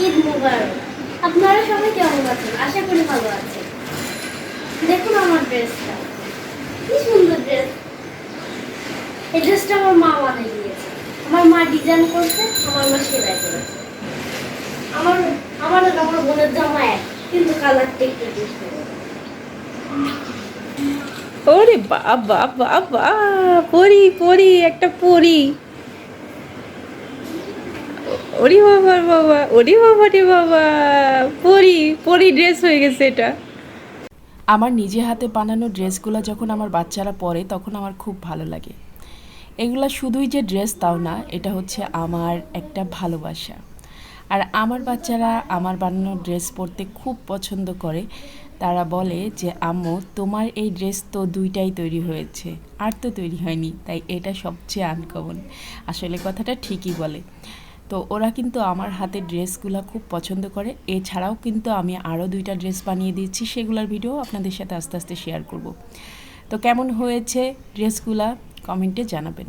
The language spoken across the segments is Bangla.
ঈদ মুবারক। আপনারা সবাই কেমন আছেন? আশা করি ভালো আছেন। দেখুন আমার ড্রেসটা, কি সুন্দর ড্রেস। এই ড্রেসটা আমার মা বানিয়ে দিয়েছে। আমার মা ডিজাইন করছে, আমার মা সেলাই করেছে। আমার আমার আর আমার বোনের জামা এক, কিন্তু কালারটা একটু ডিফারেন্ট। ওরে বাবা বাবা, পরি পরি, একটা পরি। ওরে বাবা বাবা, ওরে বাবা রে বাবা, পরি পরি ড্রেস হয়ে গেছে এটা। আমার নিজে হাতে বানানো ড্রেসগুলো যখন আমার বাচ্চারা পরে তখন আমার খুব ভালো লাগে। এগুলা শুধুই যে ড্রেস তাও না, এটা হচ্ছে আমার একটা ভালোবাসা। আর আমার বাচ্চারা আমার বানানো ড্রেস পরতে খুব পছন্দ করে। তারা বলে যে আম্মু, তোমার এই ড্রেস তো দুইটাই তৈরি হয়েছে, আর তো তৈরি হয়নি, তাই এটা সবচেয়ে আনকমন। আসলে কথাটা ঠিকই বলে। তো ওরা কিন্তু আমার হাতের ড্রেসগুলো খুব পছন্দ করে। এছাড়াও কিন্তু আমি আরও দুইটা ড্রেস বানিয়ে দিচ্ছি, সেগুলোর ভিডিও আপনাদের সাথে আস্তে আস্তে শেয়ার করব। তো কেমন হয়েছে ড্রেসগুলা কমেন্টে জানাবেন।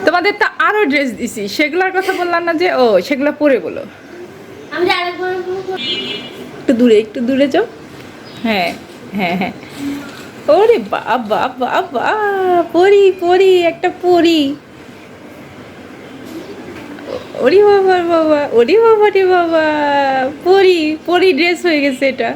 তোমাদের তো আরো ড্রেস দিছি, সেগুলোর কথা বললাম না যে ও সেগুলো পরে বলো। আমি আরেকবার একটু দূরে যাও। হ্যাঁ হ্যাঁ হ্যাঁ। ওরে বাবা বাবা, পরি পরি, একটা পরি। ওরে বাবা বাবা, ওরে বাবা রে বাবা, পরি পরি ড্রেস হয়ে গেছে এটা।